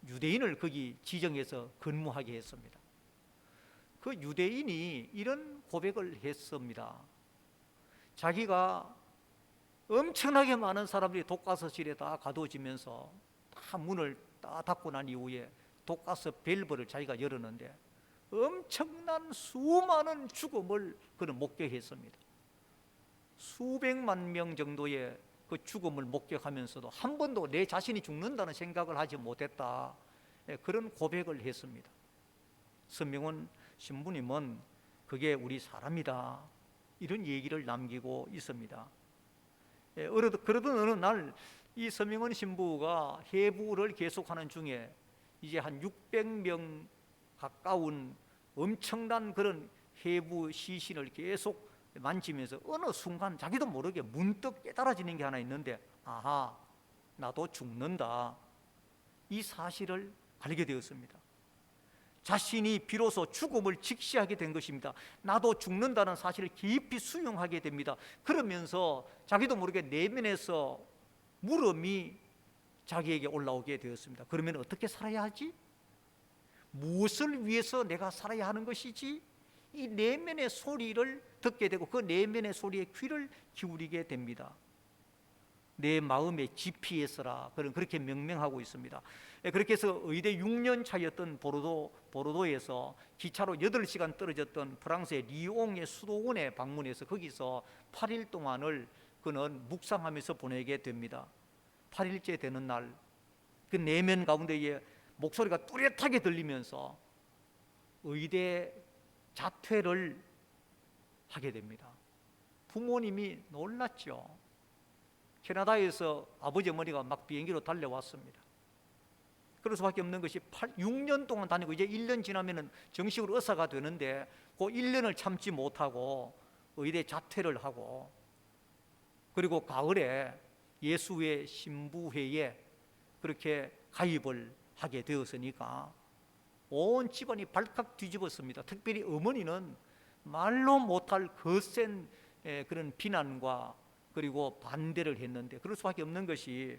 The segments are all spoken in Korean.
유대인을 거기 지정해서 근무하게 했습니다. 그 유대인이 이런 고백을 했습니다. 자기가 엄청나게 많은 사람들이 독가스실에 다 가두어지면서 다 문을 다 닫고 난 이후에 독가스 밸브를 자기가 열었는데 엄청난 수많은 죽음을 그는 목격했습니다. 수백만 명 정도의 그 죽음을 목격하면서도 한 번도 내 자신이 죽는다는 생각을 하지 못했다, 그런 고백을 했습니다. 서명원 신부님은 그게 우리 사람이다, 이런 얘기를 남기고 있습니다. 그러던 어느 날 이 서명원 신부가 해부를 계속하는 중에 이제 한 600명 가까운 엄청난 그런 해부 시신을 계속 만지면서 어느 순간 자기도 모르게 문득 깨달아지는 게 하나 있는데, 아하, 나도 죽는다, 이 사실을 알게 되었습니다. 자신이 비로소 죽음을 직시하게 된 것입니다. 나도 죽는다는 사실을 깊이 수용하게 됩니다. 그러면서 자기도 모르게 내면에서 물음이 자기에게 올라오게 되었습니다. 그러면 어떻게 살아야 하지? 무엇을 위해서 내가 살아야 하는 것이지? 이 내면의 소리를 듣게 되고 그 내면의 소리에 귀를 기울이게 됩니다. 내 마음의 GPS라 그렇게 명명하고 있습니다. 그렇게 해서 의대 6년 차였던 보르도에서 기차로 8시간 떨어졌던 프랑스의 리옹의 수도원에 방문해서 거기서 8일 동안을 그는 묵상하면서 보내게 됩니다. 8일째 되는 날 그 내면 가운데에 목소리가 뚜렷하게 들리면서 의대 자퇴를 하게 됩니다. 부모님이 놀랐죠. 캐나다에서 아버지 어머니가 막 비행기로 달려왔습니다. 그럴 수밖에 없는 것이 6년 동안 다니고 이제 1년 지나면 정식으로 의사가 되는데 그 1년을 참지 못하고 의대 자퇴를 하고, 그리고 가을에 예수의 신부회에 그렇게 가입을 하게 되었으니까 온 집안이 발칵 뒤집었습니다. 특별히 어머니는 말로 못할 거센 그런 비난과 그리고 반대를 했는데, 그럴 수밖에 없는 것이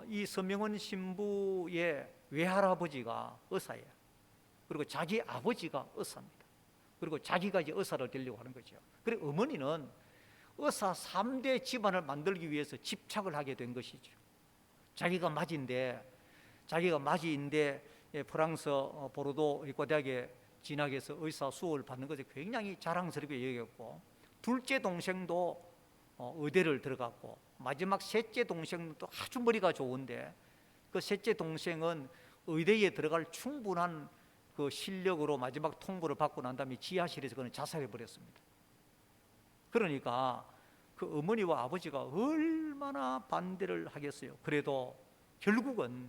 이 서명원 신부의 외할아버지가 의사예요. 그리고 자기 아버지가 의사입니다. 그리고 자기가 이제 의사를 되려고 하는 거죠. 그리고 어머니는 의사 3대 집안을 만들기 위해서 집착을 하게 된 것이죠. 자기가 맞이인데 프랑스 보르도 의과대학에 진학해서 의사 수업을 받는 것을 굉장히 자랑스럽게 여겼고, 둘째 동생도 의대를 들어갔고, 마지막 셋째 동생도 아주 머리가 좋은데 그 셋째 동생은 의대에 들어갈 충분한 그 실력으로 마지막 통보를 받고 난 다음에 지하실에서 그는 자살해 버렸습니다. 그러니까 그 어머니와 아버지가 얼마나 반대를 하겠어요. 그래도 결국은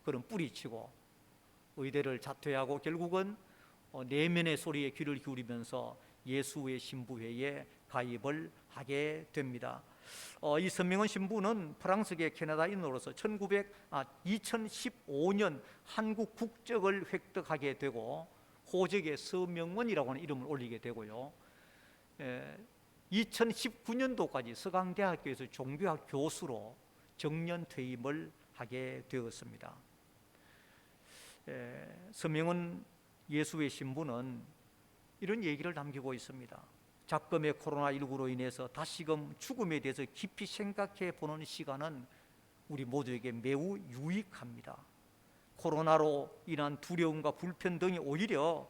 그런 뿌리치고 의대를 자퇴하고 결국은 내면의 소리에 귀를 기울이면서 예수의 신부회에 가입을 하게 됩니다. 이 서명원 신부는 프랑스계 캐나다인으로서 2015년 한국 국적을 획득하게 되고 호적에 서명원이라고 하는 이름을 올리게 되고요. 2019년도까지 서강대학교에서 종교학 교수로 정년 퇴임을 하게 되었습니다. 서명원 예수의 신부는 이런 얘기를 남기고 있습니다. 작금의 코로나19로 인해서 다시금 죽음에 대해서 깊이 생각해 보는 시간은 우리 모두에게 매우 유익합니다. 코로나로 인한 두려움과 불편 등이 오히려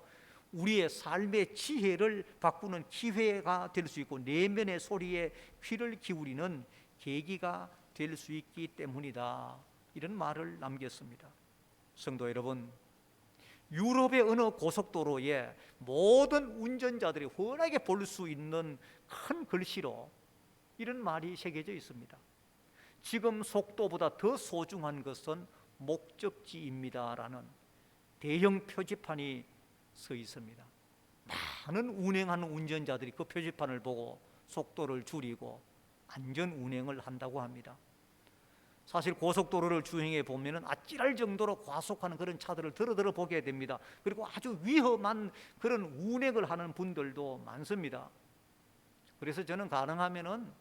우리의 삶의 지혜를 바꾸는 기회가 될 수 있고 내면의 소리에 귀를 기울이는 계기가 될 수 있기 때문이다, 이런 말을 남겼습니다. 성도 여러분, 유럽의 어느 고속도로에 모든 운전자들이 훤하게 볼 수 있는 큰 글씨로 이런 말이 새겨져 있습니다. 지금 속도보다 더 소중한 것은 목적지입니다라는 대형 표지판이 서 있습니다. 많은 운행하는 운전자들이 그 표지판을 보고 속도를 줄이고 안전 운행을 한다고 합니다. 사실 고속도로를 주행해 보면은 아찔할 정도로 과속하는 그런 차들을 들어 보게 됩니다. 그리고 아주 위험한 그런 운행을 하는 분들도 많습니다. 그래서 저는 가능하면은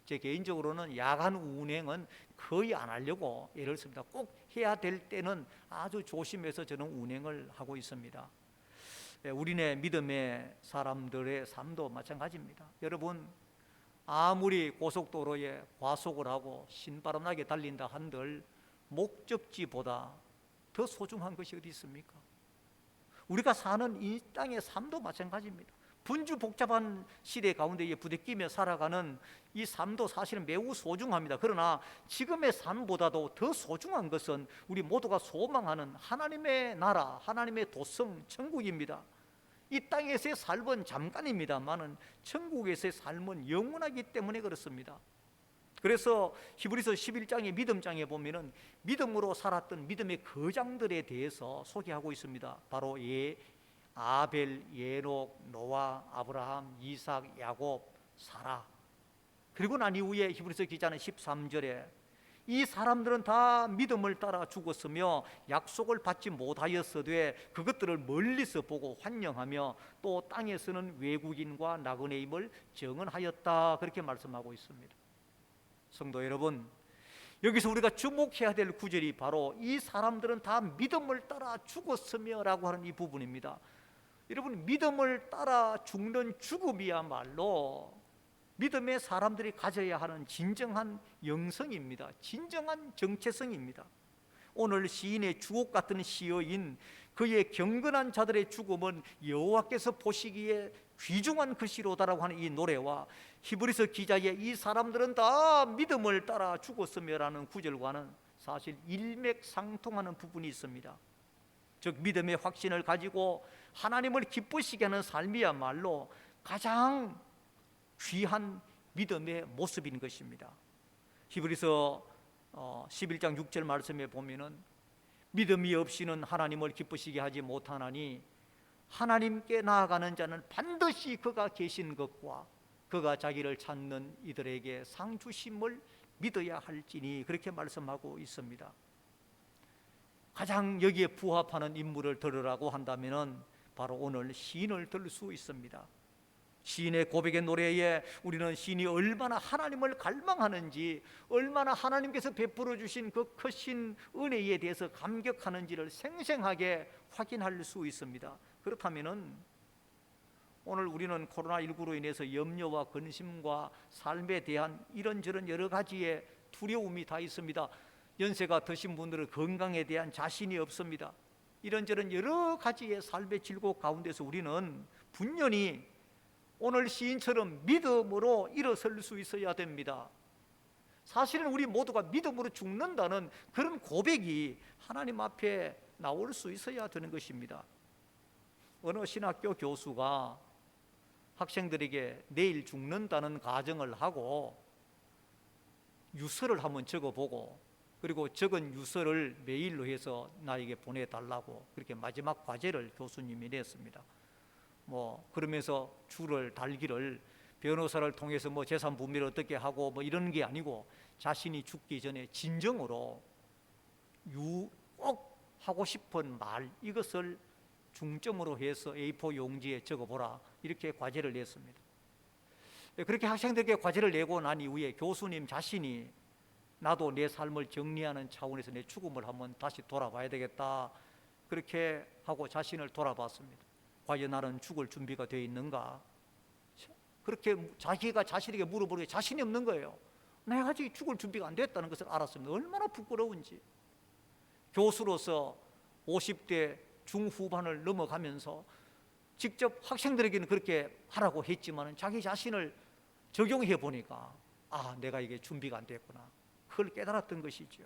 제 개인적으로는 야간 운행은 거의 안 하려고 애를 씁니다. 꼭 해야 될 때는 아주 조심해서 저는 운행을 하고 있습니다. 우리네 믿음의 사람들의 삶도 마찬가지입니다. 여러분, 아무리 고속도로에 과속을 하고 신바람나게 달린다 한들 목적지보다 더 소중한 것이 어디 있습니까? 우리가 사는 이 땅의 삶도 마찬가지입니다. 분주 복잡한 시대 가운데 부대끼며 살아가는 이 삶도 사실은 매우 소중합니다. 그러나 지금의 삶보다도 더 소중한 것은 우리 모두가 소망하는 하나님의 나라, 하나님의 도성, 천국입니다. 이 땅에서의 삶은 잠깐입니다만은 천국에서의 삶은 영원하기 때문에 그렇습니다. 그래서 히브리서 11장의 믿음장에 보면은 믿음으로 살았던 믿음의 거장들에 대해서 소개하고 있습니다. 바로 아벨, 예녹, 노아, 아브라함, 이삭, 야곱, 사라. 그리고 난 이후에 히브리서 기자는 13절에 이 사람들은 다 믿음을 따라 죽었으며 약속을 받지 못하였으되 그것들을 멀리서 보고 환영하며 또 땅에서는 외국인과 나그네임을 정언하였다. 그렇게 말씀하고 있습니다. 성도 여러분, 여기서 우리가 주목해야 될 구절이 바로 이 사람들은 다 믿음을 따라 죽었으며 라고 하는 이 부분입니다. 여러분, 믿음을 따라 죽는 죽음이야말로 믿음의 사람들이 가져야 하는 진정한 영성입니다. 진정한 정체성입니다. 오늘 시인의 주옥 같은 시어인 그의 경건한 자들의 죽음은 여호와께서 보시기에 귀중한 것이로다라고 하는 이 노래와 히브리서 기자의 이 사람들은 다 믿음을 따라 죽었으며라는 구절과는 사실 일맥상통하는 부분이 있습니다. 즉 믿음의 확신을 가지고 하나님을 기쁘시게 하는 삶이야말로 가장 귀한 믿음의 모습인 것입니다. 히브리서 11장 6절 말씀에 보면은 믿음이 없이는 하나님을 기쁘시게 하지 못하나니 하나님께 나아가는 자는 반드시 그가 계신 것과 그가 자기를 찾는 이들에게 상 주심을 믿어야 할지니 그렇게 말씀하고 있습니다. 가장 여기에 부합하는 인물을 들으라고 한다면은 바로 오늘 시인을 들을 수 있습니다. 시인의 고백의 노래에 우리는 시인이 얼마나 하나님을 갈망하는지, 얼마나 하나님께서 베풀어 주신 그 크신 은혜에 대해서 감격하는지를 생생하게 확인할 수 있습니다. 그렇다면은 오늘 우리는 코로나19로 인해서 염려와 근심과 삶에 대한 이런저런 여러 가지의 두려움이 다 있습니다. 연세가 드신 분들은 건강에 대한 자신이 없습니다. 이런저런 여러 가지의 삶의 질곡 가운데서 우리는 분연히 오늘 시인처럼 믿음으로 일어설 수 있어야 됩니다. 사실은 우리 모두가 믿음으로 죽는다는 그런 고백이 하나님 앞에 나올 수 있어야 되는 것입니다. 어느 신학교 교수가 학생들에게 내일 죽는다는 가정을 하고 유서를 한번 적어보고 그리고 적은 유서를 메일로 해서 나에게 보내달라고 그렇게 마지막 과제를 교수님이 냈습니다. 그러면서 줄을 달기를 변호사를 통해서 재산 분배를 어떻게 하고 이런 게 아니고 자신이 죽기 전에 진정으로 꼭 하고 싶은 말 이것을 중점으로 해서 A4 용지에 적어보라 이렇게 과제를 냈습니다. 그렇게 학생들에게 과제를 내고 난 이후에 교수님 자신이 나도 내 삶을 정리하는 차원에서 내 죽음을 한번 다시 돌아봐야 되겠다 그렇게 하고 자신을 돌아봤습니다. 과연 나는 죽을 준비가 되어 있는가? 그렇게 자기가 자신에게 물어보는 게 자신이 없는 거예요. 내가 아직 죽을 준비가 안 됐다는 것을 알았습니다. 얼마나 부끄러운지. 교수로서 50대 중후반을 넘어가면서 직접 학생들에게는 그렇게 하라고 했지만 자기 자신을 적용해 보니까 내가 이게 준비가 안 됐구나. 그걸 깨달았던 것이죠.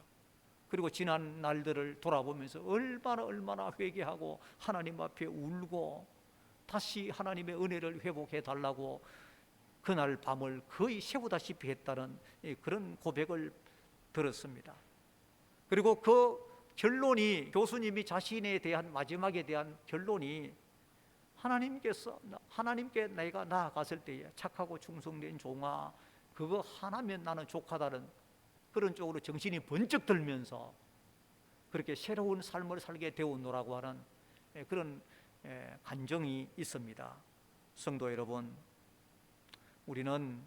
그리고 지난 날들을 돌아보면서 얼마나 회개하고 하나님 앞에 울고 다시 하나님의 은혜를 회복해 달라고 그날 밤을 거의 새우다시피 했다는 그런 고백을 들었습니다. 그리고 그 결론이 교수님이 자신에 대한 마지막에 대한 결론이 하나님께 내가 나아갔을 때에 착하고 충성된 종아 그거 하나면 나는 족하다는 그런 쪽으로 정신이 번쩍 들면서 그렇게 새로운 삶을 살게 되었노라고 하는 그런 간정이 있습니다. 성도 여러분, 우리는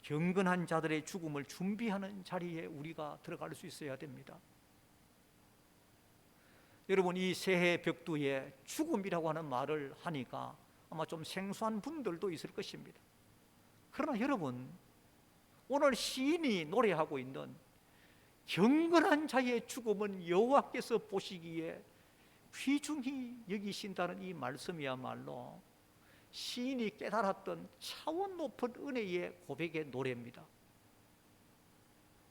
경건한 자들의 죽음을 준비하는 자리에 우리가 들어갈 수 있어야 됩니다. 여러분, 이 새해 벽두에 죽음이라고 하는 말을 하니까 아마 좀 생소한 분들도 있을 것입니다. 그러나 여러분, 오늘 시인이 노래하고 있는 경건한 자의 죽음은 여호와께서 보시기에 귀중히 여기신다는 이 말씀이야말로 시인이 깨달았던 차원 높은 은혜의 고백의 노래입니다.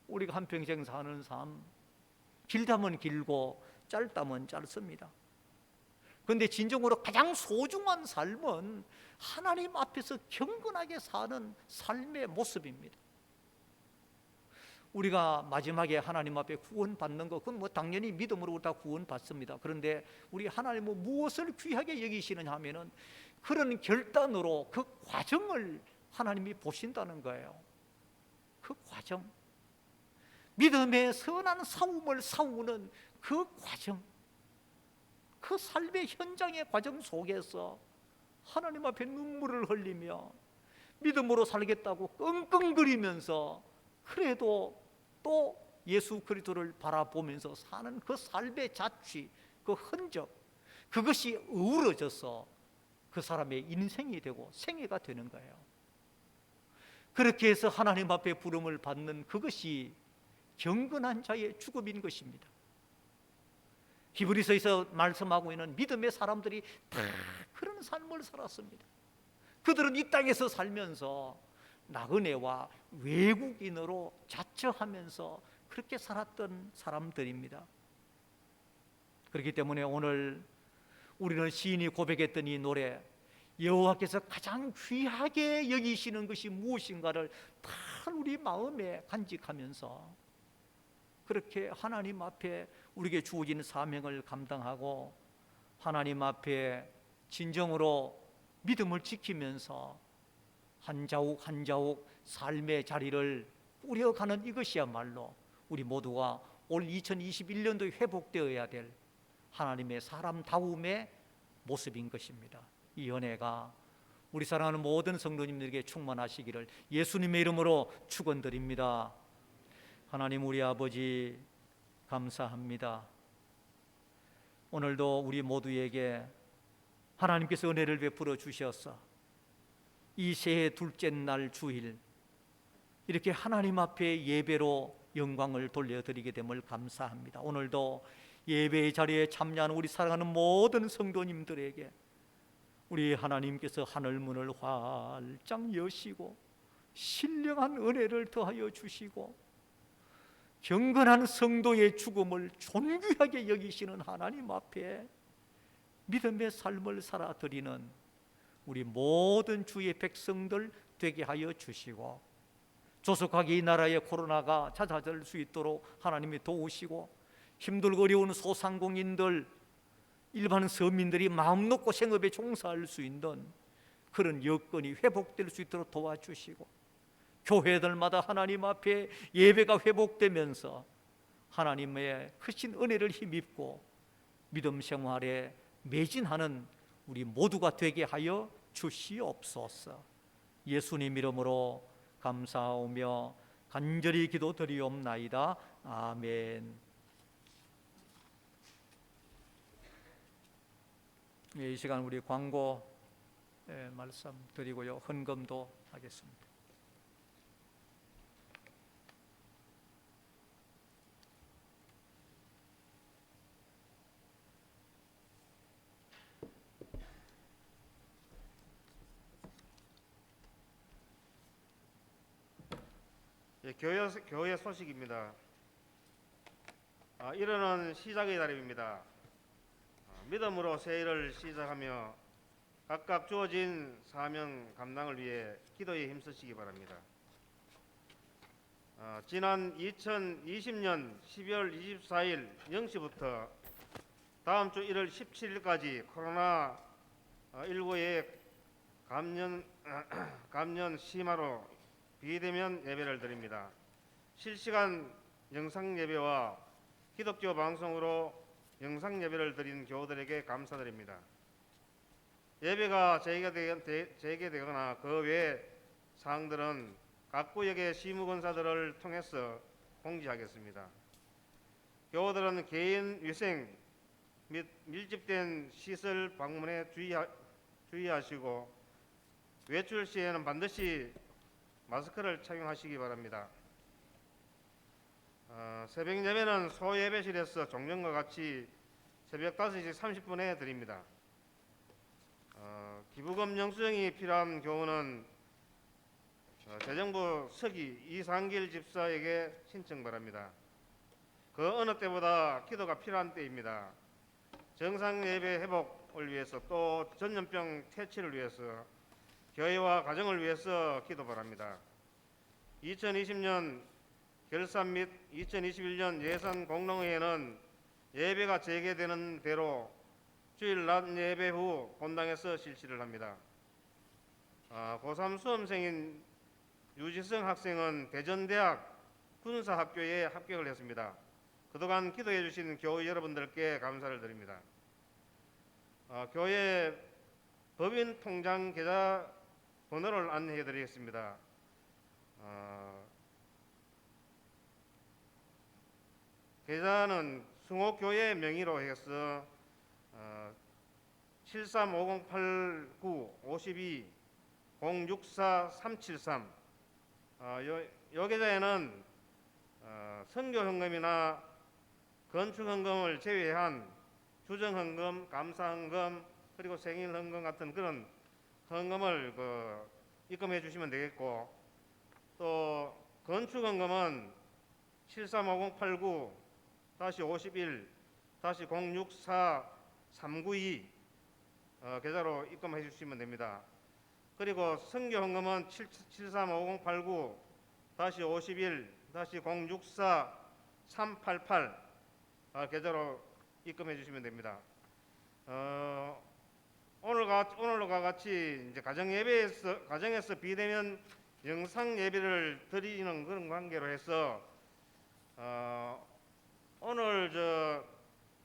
우리가 한평생 사는 삶, 길다면 길고 짧다면 짧습니다. 그런데 진정으로 가장 소중한 삶은 하나님 앞에서 경건하게 사는 삶의 모습입니다. 우리가 마지막에 하나님 앞에 구원받는 것, 그건 뭐 당연히 믿음으로 다 구원받습니다. 그런데 우리 하나님은 무엇을 귀하게 여기시느냐 하면은 그런 결단으로 그 과정을 하나님이 보신다는 거예요. 그 과정, 믿음의 선한 싸움을 싸우는 그 과정, 그 삶의 현장의 과정 속에서 하나님 앞에 눈물을 흘리며 믿음으로 살겠다고 끙끙거리면서 그래도 또 예수 그리스도를 바라보면서 사는 그 삶의 자취, 그 흔적, 그것이 어우러져서 그 사람의 인생이 되고 생애가 되는 거예요. 그렇게 해서 하나님 앞에 부름을 받는 그것이 경건한 자의 죽음인 것입니다. 히브리서에서 말씀하고 있는 믿음의 사람들이 다 그런 삶을 살았습니다. 그들은 이 땅에서 살면서 나그네와 외국인으로 자처하면서 그렇게 살았던 사람들입니다. 그렇기 때문에 오늘 우리는 시인이 고백했던 이 노래, 여호와께서 가장 귀하게 여기시는 것이 무엇인가를 다 우리 마음에 간직하면서 그렇게 하나님 앞에 우리에게 주어진 사명을 감당하고 하나님 앞에 진정으로 믿음을 지키면서 한 자욱 한 자욱 삶의 자리를 꾸려가는 이것이야말로 우리 모두가 올 2021년도에 회복되어야 될 하나님의 사람다움의 모습인 것입니다. 이 은혜가 우리 사랑하는 모든 성도님들에게 충만하시기를 예수님의 이름으로 축원드립니다. 하나님 우리 아버지 감사합니다. 오늘도 우리 모두에게 하나님께서 은혜를 베풀어 주셔서 이 새해 둘째 날 주일 이렇게 하나님 앞에 예배로 영광을 돌려드리게 됨을 감사합니다. 오늘도 예배의 자리에 참여하는 우리 사랑하는 모든 성도님들에게 우리 하나님께서 하늘문을 활짝 여시고 신령한 은혜를 더하여 주시고 경건한 성도의 죽음을 존귀하게 여기시는 하나님 앞에 믿음의 삶을 살아드리는 우리 모든 주의 백성들 되게 하여 주시고 조속하게 이 나라의 코로나가 잦아들 수 있도록 하나님이 도우시고 힘들고 어려운 소상공인들, 일반 서민들이 마음 놓고 생업에 종사할 수 있는 그런 여건이 회복될 수 있도록 도와주시고 교회들마다 하나님 앞에 예배가 회복되면서 하나님의 크신 은혜를 힘입고 믿음 생활에 매진하는 우리 모두가 되게 하여 주시옵소서. 예수님 이름으로 감사하며 간절히 기도드리옵나이다. 아멘. 이 시간 우리 광고 말씀 드리고요, 헌금도 하겠습니다. 예, 교회 소식입니다. 이르는 시작의 날입니다. 믿음으로 새해를 시작하며 각각 주어진 사명 감당을 위해 기도에 힘쓰시기 바랍니다. 지난 2020년 12월 24일 0시부터 다음 주 1월 17일까지 코로나19의 감염 심화로 비대면 예배를 드립니다. 실시간 영상 예배와 기독교 방송으로 영상 예배를 드린 교우들에게 감사드립니다. 예배가 재개되거나 그 외 사항들은 각 구역의 시무권사들을 통해서 공지하겠습니다. 교우들은 개인 위생 및 밀집된 시설 방문에 주의하시고 외출 시에는 반드시 마스크를 착용하시기 바랍니다. 새벽 예배는 소예배실에서 종전과 같이 새벽 5시 30분에 드립니다. 기부금 영수증이 필요한 경우는 재정부 서기 이상길 집사에게 신청 바랍니다. 그 어느 때보다 기도가 필요한 때입니다. 정상 예배 회복을 위해서 또 전염병 퇴치를 위해서 교회와 가정을 위해서 기도 바랍니다. 2020년 결산 및 2021년 예산 공론회에는 예배가 재개되는 대로 주일 낮 예배 후 본당에서 실시를 합니다. 고3 수험생인 유지성 학생은 대전대학 군사학교에 합격을 했습니다. 그동안 기도해 주신 교우 여러분들께 감사를 드립니다. 교회 법인 통장 계좌 번호를 안내해 드리겠습니다. 계좌는 승호교회 명의로 해서 73508952064373 요 계좌에는 선교헌금이나 건축헌금을 제외한 주정헌금, 감사헌금 그리고 생일헌금 같은 그런 헌금을 입금해 주시면 되겠고, 또 건축헌금은 735089-51-064392 계좌로 입금해 주시면 됩니다. 그리고 선교헌금은 735089-51-064388 계좌로 입금해 주시면 됩니다. 오늘과 같이 이제 가정에서 비대면 영상 예배를 드리는 그런 관계로 해서 오늘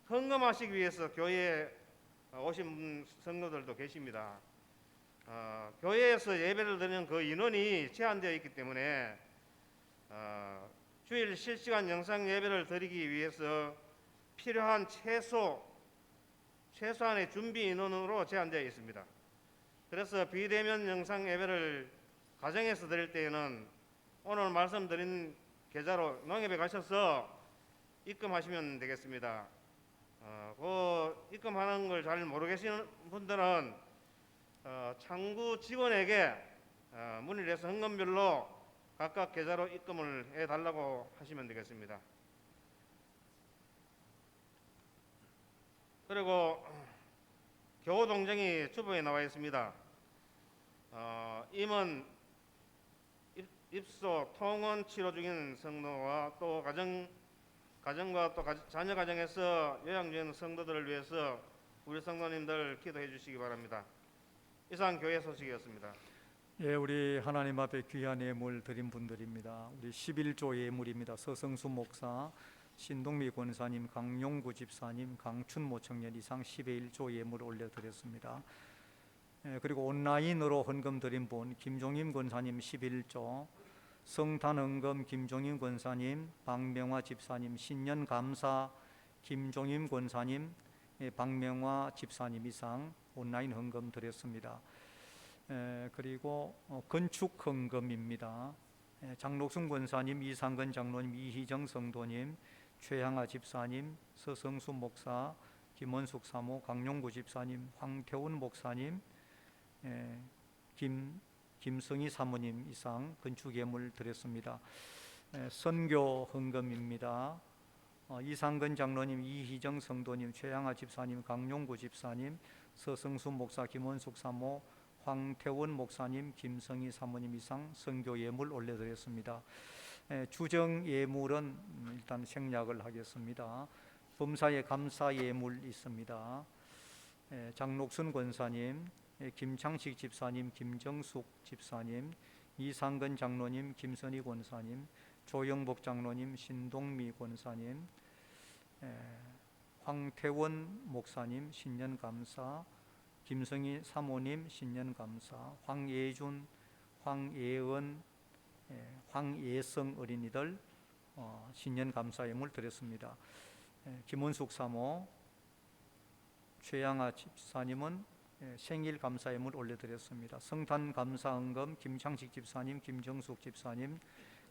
헌금하시기 위해서 교회에 오신 성도들도 계십니다. 교회에서 예배를 드리는 그 인원이 제한되어 있기 때문에 주일 실시간 영상 예배를 드리기 위해서 필요한 최소한의 준비 인원으로 제한되어 있습니다. 그래서 비대면 영상 예배를 가정에서 드릴 때에는 오늘 말씀드린 계좌로 농협에 가셔서 입금하시면 되겠습니다. 그 입금하는 걸 잘 모르겠는 분들은 창구 직원에게 문의를 해서 헌금별로 각각 계좌로 입금을 해달라고 하시면 되겠습니다. 그리고 교우 동정이 주보에 나와 있습니다. 임원 입소 통원 치료 중인 성도와 또 가정과 또 자녀 가정에서 요양 중인 성도들을 위해서 우리 성도님들 기도해 주시기 바랍니다. 이상 교회 소식이었습니다. 예, 우리 하나님 앞에 귀한 예물 드린 분들입니다. 우리 11조 예물입니다. 서성수 목사, 신동미 권사님, 강용구 집사님, 강춘모 청년 이상 10의 1조 예물 올려드렸습니다. 그리고 온라인으로 헌금 드린 분 김종임 권사님 11조, 성탄헌금 김종임 권사님, 박명화 집사님, 신년감사 김종임 권사님, 박명화 집사님 이상 온라인 헌금 드렸습니다. 그리고 건축헌금입니다. 장록순 권사님, 이상근 장로님, 이희정 성도님, 최향아 집사님, 서성수 목사, 김원숙 사모, 강용구 집사님, 황태훈 목사님, 김성희 사모님 이상 건축예물 드렸습니다. 선교 헌금입니다. 이상근 장로님, 이희정 성도님, 최양아 집사님, 강용구 집사님, 서성수 목사, 김원숙 사모, 황태원 목사님, 김성희 사모님 이상 선교 예물 올려드렸습니다. 주정 예물은 일단 생략을 하겠습니다. 범사에 감사 예물 있습니다. 장록순 권사님, 김창식 집사님, 김정숙 집사님, 이상근 장로님, 김선희 권사님, 조영복 장로님, 신동미 권사님, 황태원 목사님 신년감사, 김성희 사모님 신년감사, 황예준, 황예은, 황예성 어린이들 신년감사 예물 드렸습니다. 김원숙 사모, 최양아 집사님은 생일 감사 예물 올려드렸습니다. 성탄 감사 헌금 김창식 집사님, 김정숙 집사님,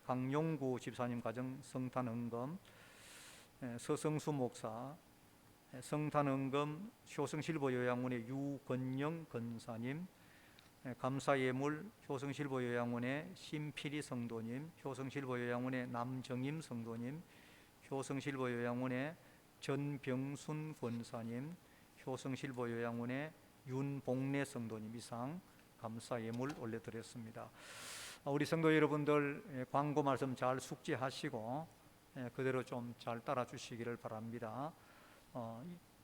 강용구 집사님 가정 성탄 헌금, 서성수 목사 성탄 헌금 효성실버 요양원의 유건영 권사님, 감사 예물 효성실버 요양원의 심필이 성도님, 효성실버 요양원의 남정임 성도님, 효성실버 요양원의 전병순 권사님, 효성실버 요양원의 윤봉래 성도님 이상 감사 예물 올려드렸습니다. 우리 성도 여러분들 광고 말씀 잘 숙지하시고 그대로 좀 잘 따라 주시기를 바랍니다.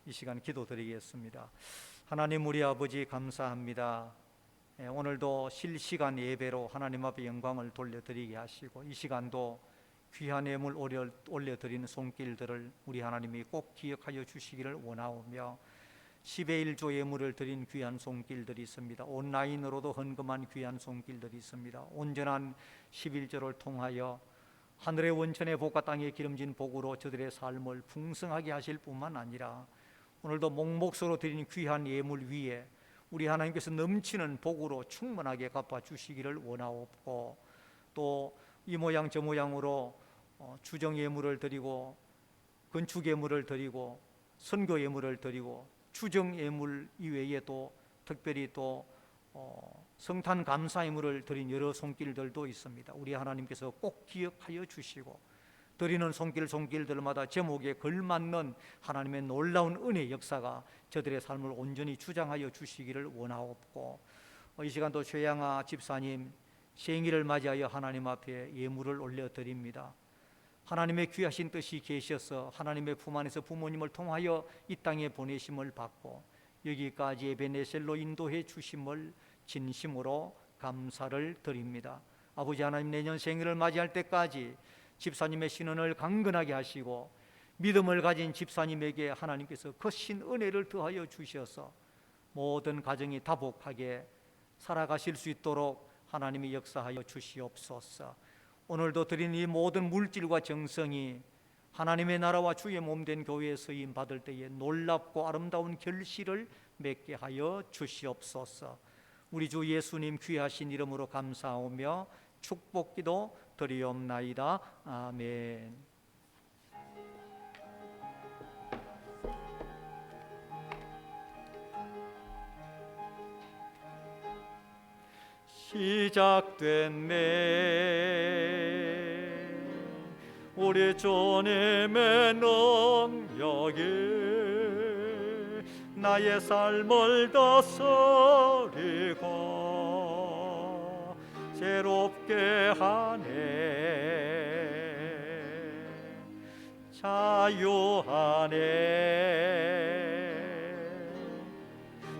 이 시간 기도드리겠습니다. 하나님 우리 아버지 감사합니다. 오늘도 실시간 예배로 하나님 앞에 영광을 돌려드리게 하시고 이 시간도 귀한 예물 올려드리는 손길들을 우리 하나님이 꼭 기억하여 주시기를 원하오며 10의 1조 예물을 드린 귀한 손길들이 있습니다. 온라인으로도 헌금한 귀한 손길들이 있습니다. 온전한 11조를 통하여 하늘의 원천의 복과 땅의 기름진 복으로 저들의 삶을 풍성하게 하실 뿐만 아니라 오늘도 몽목소로 드린 귀한 예물 위에 우리 하나님께서 넘치는 복으로 충만하게 갚아주시기를 원하옵고 또 이 모양 저 모양으로 주정 예물을 드리고 건축 예물을 드리고 선교 예물을 드리고 추정 예물 이외에도 특별히 또 성탄 감사 예물을 드린 여러 손길들도 있습니다. 우리 하나님께서 꼭 기억하여 주시고 드리는 손길들마다 제목에 걸맞는 하나님의 놀라운 은혜 역사가 저들의 삶을 온전히 주장하여 주시기를 원하옵고 이 시간도 최양아 집사님 생일을 맞이하여 하나님 앞에 예물을 올려드립니다. 하나님의 귀하신 뜻이 계셔서 하나님의 품 안에서 부모님을 통하여 이 땅에 보내심을 받고 여기까지 에베네셀로 인도해 주심을 진심으로 감사를 드립니다. 아버지 하나님 내년 생일을 맞이할 때까지 집사님의 신원을 강건하게 하시고 믿음을 가진 집사님에게 하나님께서 거신 은혜를 더하여 주셔서 모든 가정이 다복하게 살아가실 수 있도록 하나님이 역사하여 주시옵소서. 오늘도 드린 이 모든 물질과 정성이 하나님의 나라와 주의 몸된 교회에 쓰임 받을 때에 놀랍고 아름다운 결실을 맺게 하여 주시옵소서. 우리 주 예수님 귀하신 이름으로 감사하며 축복기도 드리옵나이다. 아멘. 시작됐네 우리 주님의 능력이 나의 삶을 다스리고 새롭게 하네 자유하네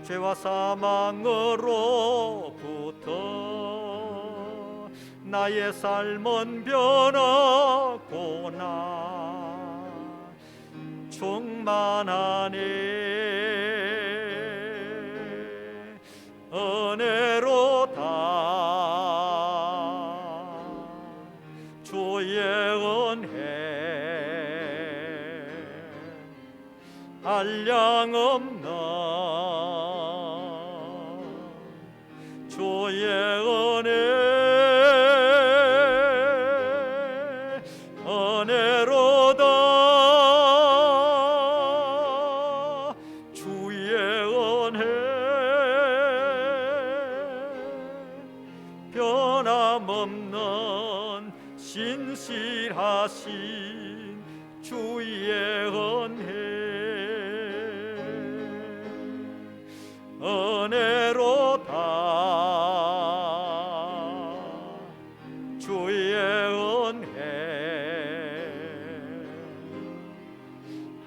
죄와 사망으로부터 나의 삶은 변하구나 충만하니 은혜로다 주의 은혜 한량없는 주의 은혜 은혜로다 주의 은혜 변함없는 신실하신 주의 은혜 은혜로다 주의 은혜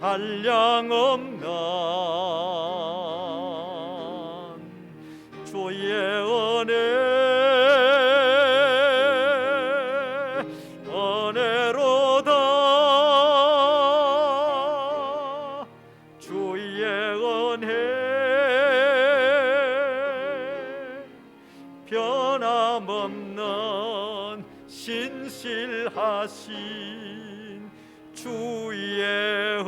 한량없는 주의 은혜 은혜로다 주의 은혜 변함없는 신실하신 주의 은혜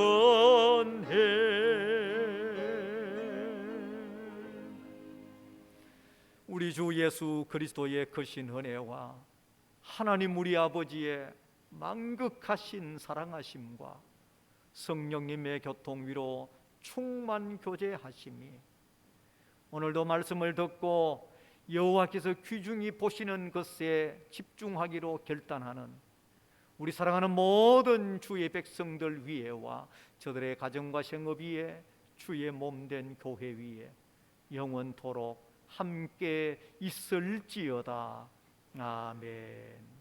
우리 주 예수 그리스도의 크신 은혜와 하나님 우리 아버지의 만극하신 사랑하심과 성령님의 교통 위로 충만 교제하심이 오늘도 말씀을 듣고 여호와께서 귀중히 보시는 것에 집중하기로 결단하는 우리 사랑하는 모든 주의 백성들 위에와 저들의 가정과 생업 위에 주의 몸된 교회 위에 영원토록 함께 있을지어다. 아멘.